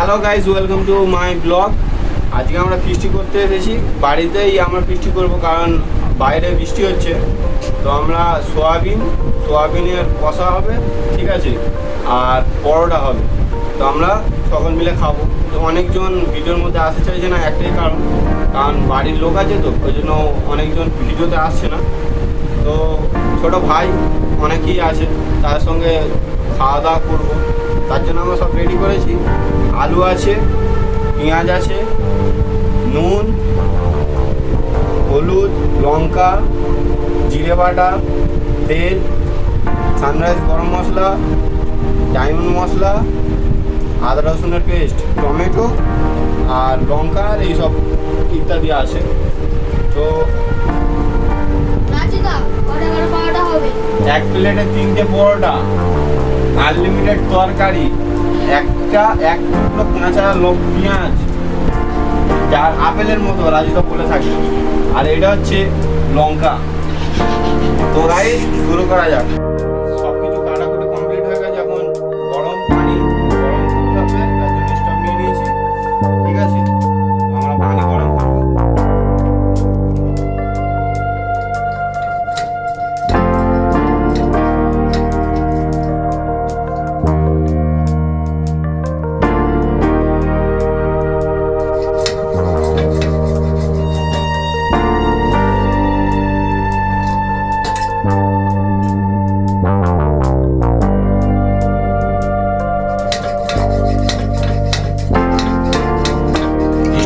Hello guys, welcome to my blog. আজকে আমরা ফিস্টি করতে এসেছি। বাড়িতেই আমরা ফিস্টি করব, কারণ বাইরে বৃষ্টি হচ্ছে। তো আমরা সোয়াবিনের কষা হবে, ঠিক আছে, আর পরোটা হবে। তো আমরা সকল মিলে খাবো। তো অনেকজন ভিডিওর মধ্যে আসতে চাইছে না, একটাই কারণ বাড়ির লোক আছে, তো ওই জন্য অনেকজন ভিডিওতে আসছে না। তো ছোটো ভাই অনেকেই আছে, তার সঙ্গে খাওয়া দাওয়া করবো, তার জন্য আমরা সব রেডি করেছি। আলু আছে, পেঁয়াজ আছে, নুন, হলুদ, লঙ্কা, জিরে বাটা, তেল, সানরাইজ গরম মশলা, ডায়মন্ড মশলা, আদা রসুনের পেস্ট, টমেটো আর লঙ্কা আর এইসব ইত্যাদি আছে। তো এক প্লেটে 3টে পরোটা, আনলিমিটেড তরকারি, এক টুকরো কাঁচা পেঁয়াজ, যার আপেলের মতো রাজুদা বলে থাকে, আর এটা হচ্ছে লঙ্কা। তো গাইস, শুরু করা যাক। সব কিছু কাটাকুটি কমপ্লিট হয়ে গেছে। এখন গরম পানি গরম করতে হবে, তার জন্য স্টোভ নিয়ে নিয়েছি, ঠিক আছে। আমরা পানি গরম করবো।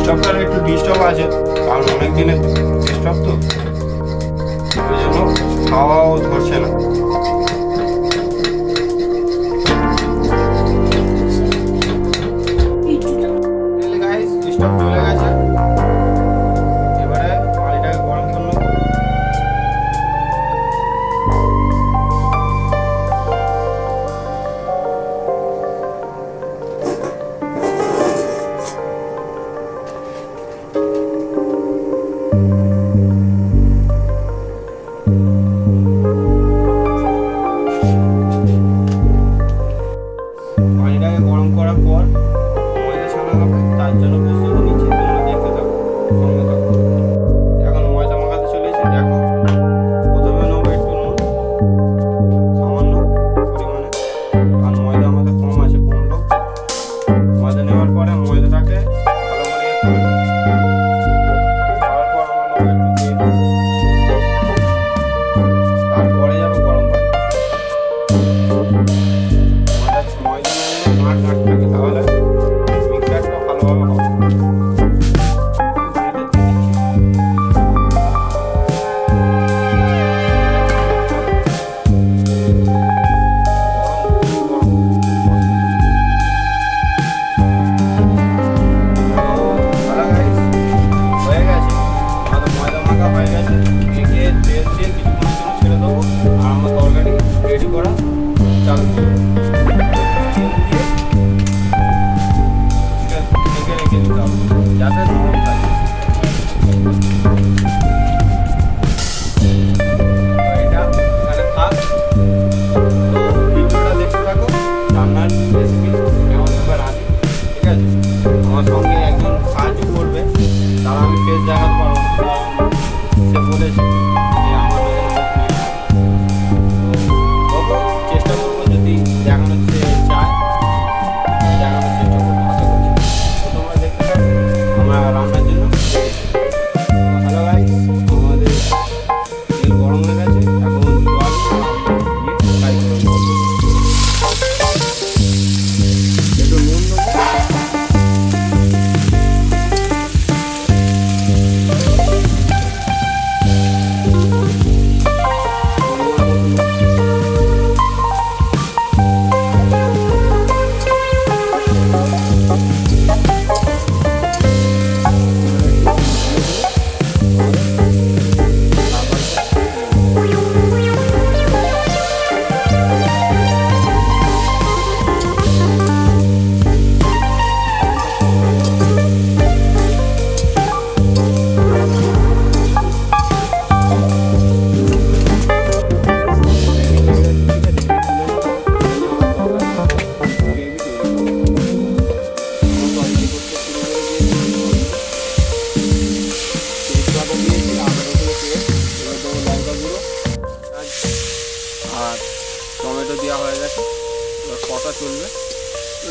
স্টপটার একটু ডিস্টার্ব আছে, কারণ অনেক দিনের স্টপ, তো ওই জন্য খাওয়াও ধরছে না। স্টপ চলে গেছে, এবারে পানিটাকে গরম করে নেবো। পানিটাকে গরম করার পর ময়দা ছানা হবে, তার জন্য প্রস্তুতি নিচ্ছি। তোমরা দেখতে থাকো, সঙ্গে থাকো। এখন ময়দা মাখাতে চলেছি। দেখো, প্রথমে নেবো একটু নুন, সামান্য পরিমাণে, কারণ ময়দা আমাদের কম আছে, কম লোক। ময়দা নেওয়ার পরে ময়দাটাকে ভালো করে করবো। করার পর আমরা নেবো একটু তেল, তারপরে যাবে গরম পানি। ময়দা নিয়ে গাঁট থাকে, তাহলে মিক্সারটা ভালোভাবে হবে। হয়ে গেছে, আমাদের ময়দা মাখা হয়ে গেছে। একে তেল দিয়ে কিছুক্ষণের জন্য ছেড়ে দেবো, আর আমরা তরকারি রেডি করা চালু করবো। রেখে দিতে হবে যাতে নরম থাকে। এটা এখানে থাক। তো ভিডিওটা দেখতে থাকো, রান্নার রেসিপি কেমনভাবে রাঁধি, ঠিক আছে। আমার সঙ্গে একজন সাহায্য করবে, তারা আমি ফেস দেখাতে পারবো না, কারণ সে বলেছে যে আমার চেষ্টা করবো, যদি দেখানোর চায় দেখানোর চেষ্টা করবো, আশা করছি। তো তোমরা দেখতে থাকো, আমরা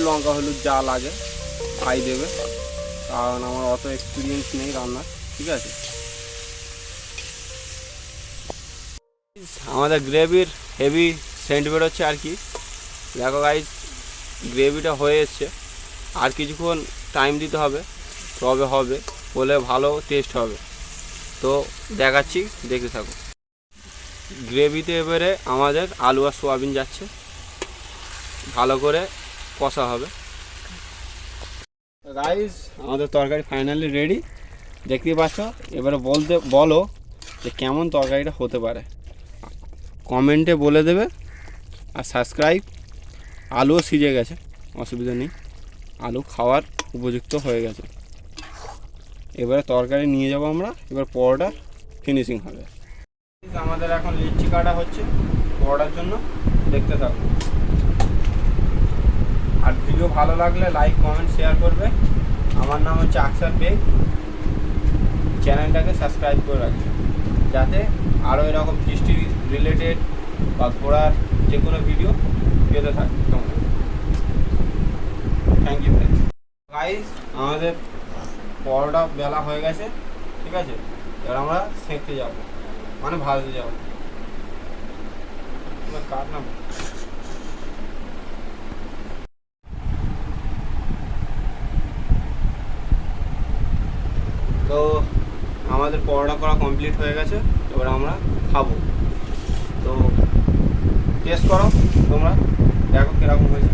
লঙ্কা হলুদ যা লাগে ভাই দেবে, কারণ আমার অত এক্সপিরিয়েন্স নেই রান্নার। ঠিক আছে, আমাদের গ্রেভির হেভি সেন্ট বেরোচ্ছে আর কি। দেখো গাইজ, গ্রেভিটা হয়ে এসছে, আর কিছুক্ষণ টাইম দিতে হবে, তবে হবে, বলে ভালো টেস্ট হবে। তো দেখাচ্ছি, দেখতে থাকো। গ্রেভিতে এবারে আমাদের আলু আর সোয়াবিন যাচ্ছে, ভালো করে কষা হবে। গাইজ, আমাদের তরকারি ফাইনালি রেডি, দেখতেই পাচ্ছ। এবারে বলো যে কেমন তরকারিটা হতে পারে, কমেন্টে বলে দেবে। আর সাবস্ক্রাইব। আলুও সিজে গেছে, অসুবিধা নেই, আলু খাওয়ার উপযুক্ত হয়ে গেছে। এবারে তরকারি নিয়ে যাব আমরা, এবার পরোটা ফিনিশিং হবে। আমাদের এখন লিচি কাটা হচ্ছে পরোটার জন্য, দেখতে থাকো। আর ভিডিও ভালো লাগলে লাইক কমেন্ট শেয়ার করবে। আমার নাম হচ্ছে আকসার বেগ, চ্যানেলটাকে সাবস্ক্রাইব করে রাখবে, যাতে আরও এরকম ফিস্টি রিলেটেড বা ঘোরার যে কোনো ভিডিও পেতে থাকবে তোমরা। থ্যাংক ইউ গাইস, আমাদের পরোটা বেলা হয়ে গেছে। ঠিক আছে, এবার আমরা সেঁকতে যাবো, মানে ভাজতে যাবো। কার নাম তো আমাদের পরোটা করা কমপ্লিট হয়ে গেছে, এবার আমরা খাবো। তো টেস্ট করো তোমরা, দেখো কীরকম হয়েছে।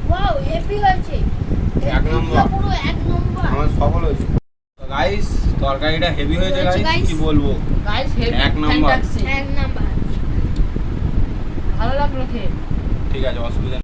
ওয়াও, হেভি হয়েছে, এক নম্বর, পুরো এক নম্বর। আমার সফল হয়েছে। গাইস, তরকারিটা হেভি হয়েছে গাইস, কি বলবো, গাইস হেভি, এক নাম্বার। এক নাম্বার। ভালো লাগলো খেয়ে। ঠিক আছে, অসুবিধা নেই।